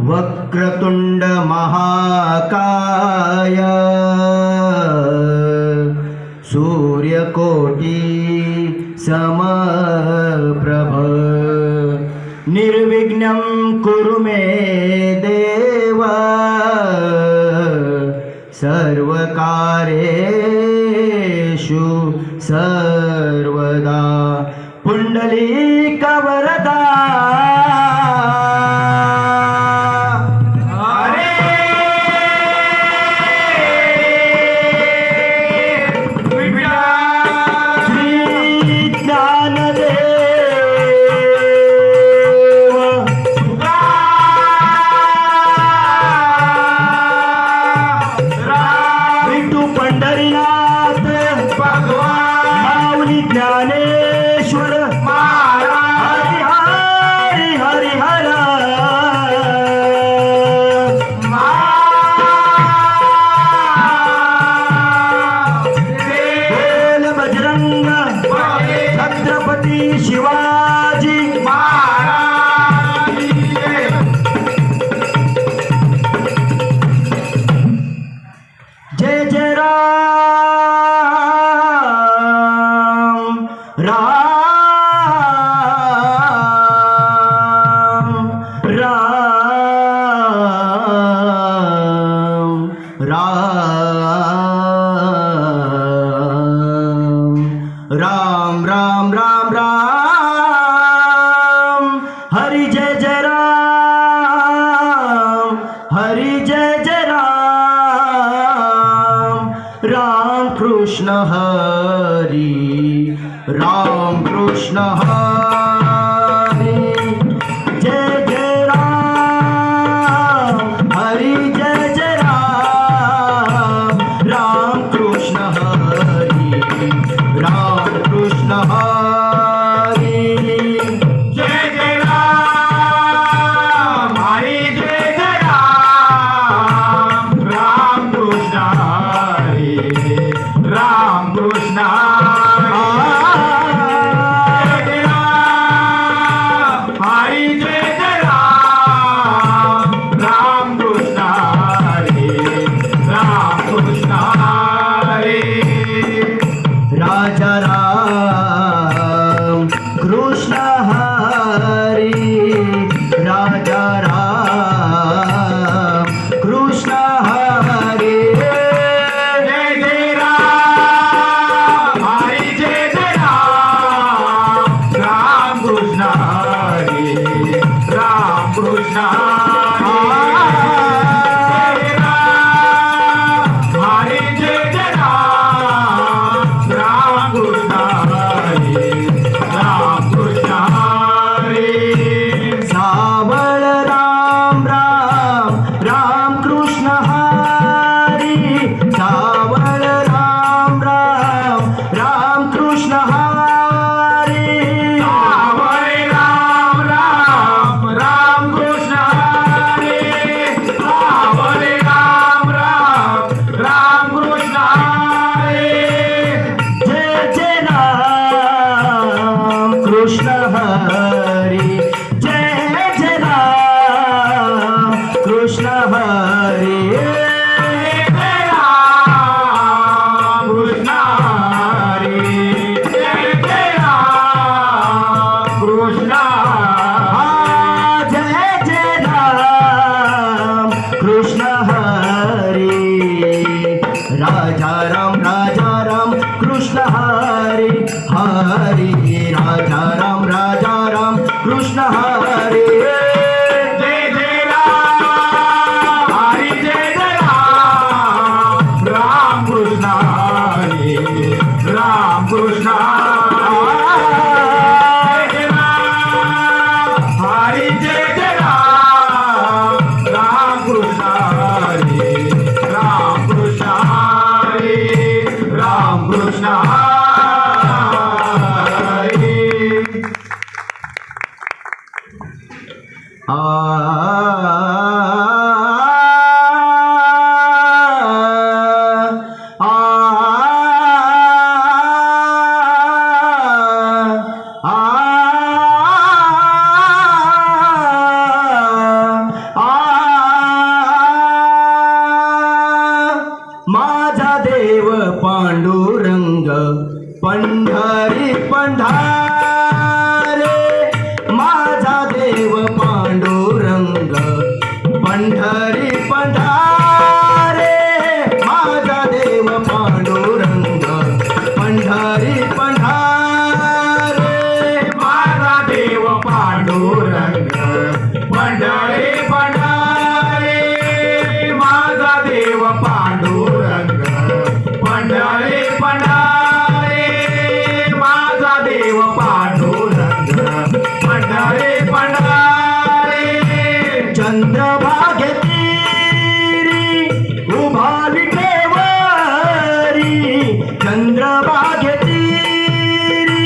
वक्रतुंड महाकाय सूर्यकोटि समप्रभ निर्विघ्नं कुरु मे देव सर्वकार्येषु सर्वदा पुंडलीकवरदा ज्ञानेश्वर महाराज हरी हरी हर बोल बजरंग छत्रपती शिवाजी महाराज जय जय राम राम राम राम राम राम हरि जय जय राम हरि जय जय राम राम कृष्ण हरि राम कृष्ण हरि जय जय राम हरि जय जय राम राम कृष्ण हरि राम कृष्ण हरि जय जय राम हरि जय जय राम राम कृष्ण हरि राम कृष्ण राजा राम कृष्ण हरी राजा राम कृष्ण हरी जय जय राम हरि जय जय राम राम कृष्ण हरी राम कृष्ण कृष्ण हरि जय जय राम कृष्ण हरि जय राम कृष्ण हरि जय जय राम कृष्ण जय जय राम कृष्ण हरि राजा राम कृष्ण हरि हरि राजा राम कृष्ण हरि जय जय राम हरि जय जय राम राम कृष्ण हरि राम कृष्ण हरि जय जय राम राम कृष्ण हरि राम कृष्ण हरि राम कृष्ण हरि माझा देव पांडुरंग पंढरी पंढारे, माझा देव पांडुरंग पंढरी पंढारे, माझा देव पांडुरंग पंढरी पंढारे, माझा देव पांडुरंग पंढरी पंढारे, माझा देव पांडुरंग पंढरी पंढारे, माझा देव पांडुरंग पंढरी पंढारे. चंद्रभागे तीरी उभा विटेवरी, चंद्रभागे तीरी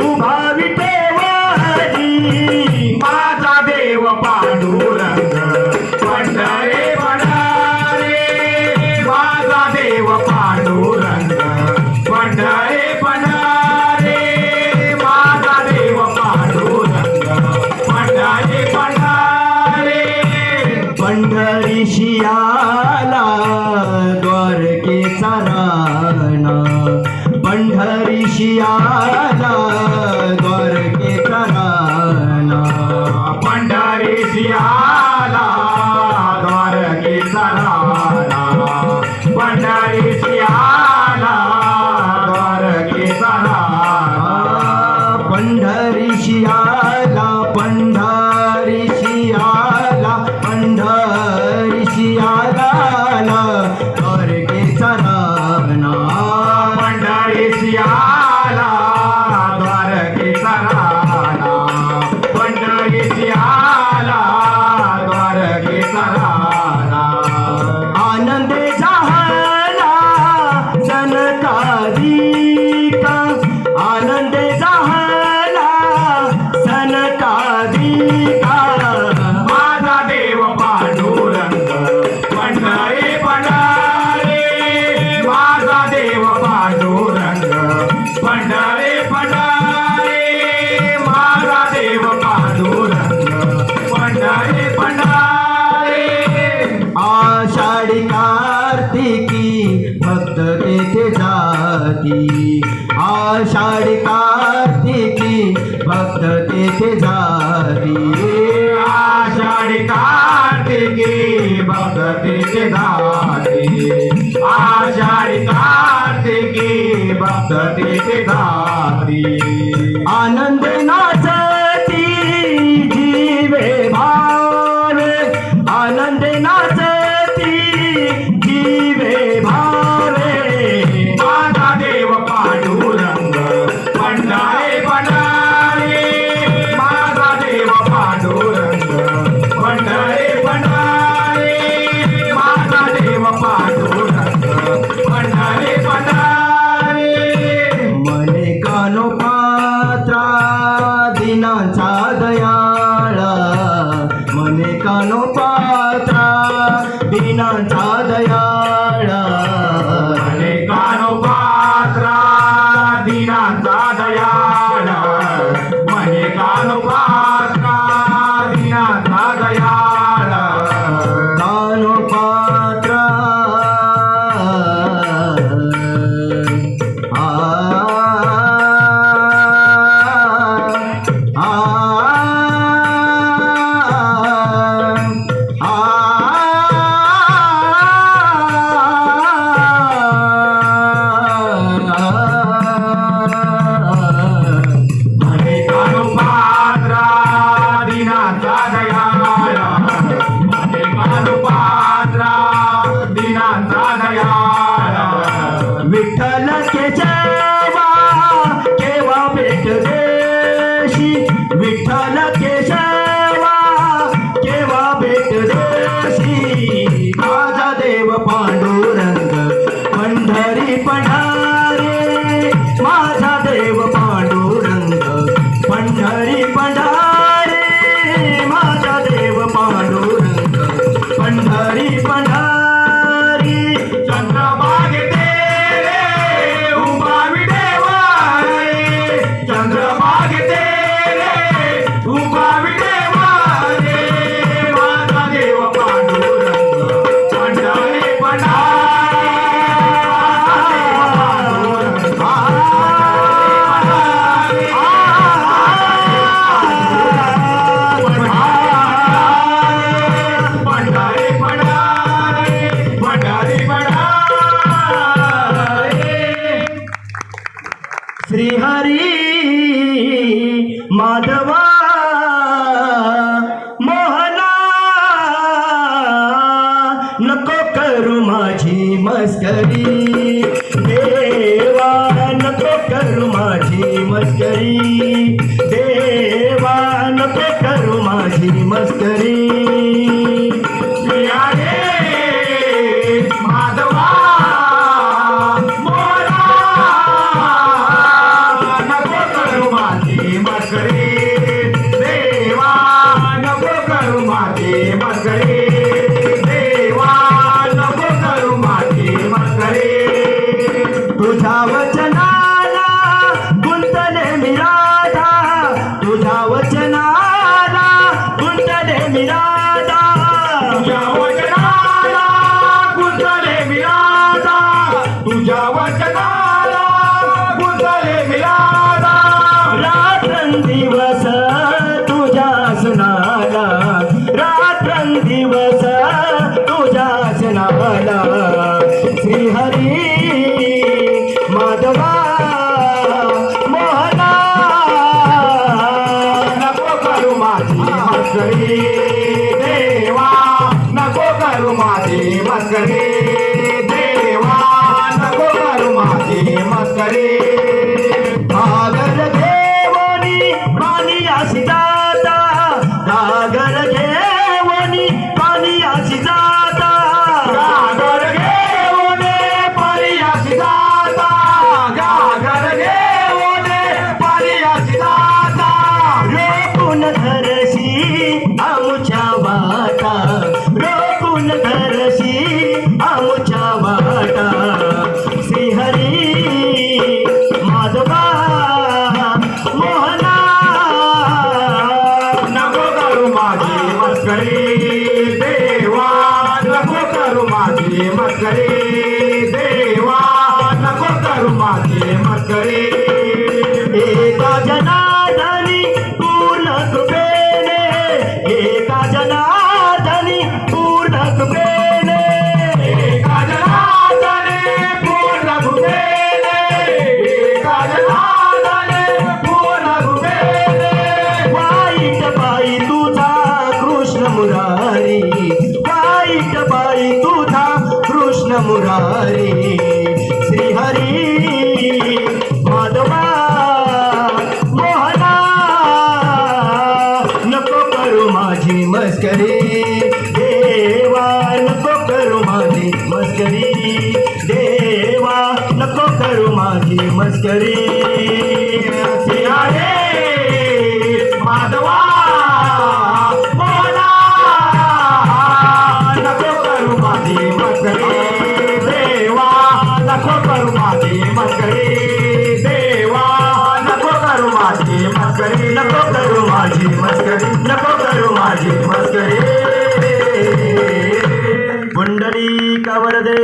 उभा विटेवरी, माझा देव पांडुरंग पंढरी पंढारे, माझा देव पांडुरंग पंढरी पंढारे, माझा देव पांडुरंग पंढरी पंढारे. पंढरीशी आला द्वारकेचा राणा, पंढरीशी आला द्वारकेचा राणा, पंढरीशी आला द्वारकेचा राणा, पंढरीशी आला द्वारकेचा राणा, पंढरीशी आला, पंढरीशी आला, पंढरीशी आला द्वारकेचा राणा, पंढरीशी आला द्वारकेचा राणा, पंढरीशी आला द्वारकेचा राणा. आनंदे झाला सनकादिका, आनंदे झाला सनकादिका, माझा देव पांडुरंग पंढरी पंढारे, माझा देव पांडुरंग पंढरी पंढारे, माझा देव पांडुरंग पंढरी पंढारे. आषाढी कार्तिकी भक्त तेथे जाती, आषाढी कार्तिकी भक्त तेथे जाती, आषाढी कार्तिकी भक्त तेथे जाती, आषाढी कार्तिकी भक्त तेथे जाती. आनंद नाचती जीवे भावे, आनंद नाचती जीवे भावे, माझा देव पांडुरंग पंढरी पंढारे, माझा देव पांडुरंग पंढरी पंढारे, माझा देव पांडुरंग पंढरी पंढारे. मने कानो पात्रा दिनांचा दयाळा, मने कानो पात्रा दिनांचा दयाळा, मने कानो पात्रा दिनांचा दयाळा, मने कानो पात्रा दिनांचा दयाळा, कानो पात्रा आ आ मने कानो पात्रा दिनांचा दयाळा, मने कानो पात्रा दिनांचा दयाळा. विठ्ठल केशवा केव्हा भेट देशी, विठ्ठल केशवा केव्हा भेट देशी, माझा देव पांडुरंग पंढरी पंढारे, माझा देव पांडुरंग पंढरी पंढारे, माझा देव मस्करी देवा नको करू माझी मस्करी प्रिया रे माधवा मोरा नको करू माझी मस्करी देवा नको करू माझी मस्करी देवा नको करू माझी मस्करी तुझ्या वचनाला गुंतले मी राधा तुझ्या वचनाला गुंतले मी राधा तुझ्या वचनाला गुंतले मी राधा तुझ्या वचनाला गुंतले मी राधा रात्रंदिवस तुझ्या सणाला रात्रंदिवस तुझ्या सणाला श्रीहरी माधवा मोहना नको करू माझी मस्करी देवा नको करू माझी मस्करी देवा नको करू माझी मस्करी घागर घेवनी पाणी आशी जाता घागर घेवनी पाणी आशी जाता गागर घेऊन परियासी जाता गागर घेऊन परियासी जाता रोखून धरशी आमुच्या वाटा रोखून धरशी आमुच्या वाटा श्रीहरी माधवा मोहना नको करू माझी मस्करी देवा नको करू माझी मस्करी देवा नको करू माझी मस्करी एका जनार्दनी पूर्ण कृपेने एका जनार्दनी पूर्ण कृपेने एका जनार्दने पूर्ण भुमेले एका जनार्दने पूर्ण भुमेले वाईट बाई तुझा कृष्ण मुरारी वाईट बाई तुझा कृष्ण मुरारी श्रीहरी माधवा मोहना नको करू माझी मस्करी देवा नको करू माझी मस्करी देवा नको करू माझी मस्करी सिया रे माधवा मोहना नको करू माझी मस्करी देवा नको करू माझी मस्करी देवा नको करू माझी मस्करी नको करू माझी मस्करी नको करू माझी मस्करी पुंडलिक वरदे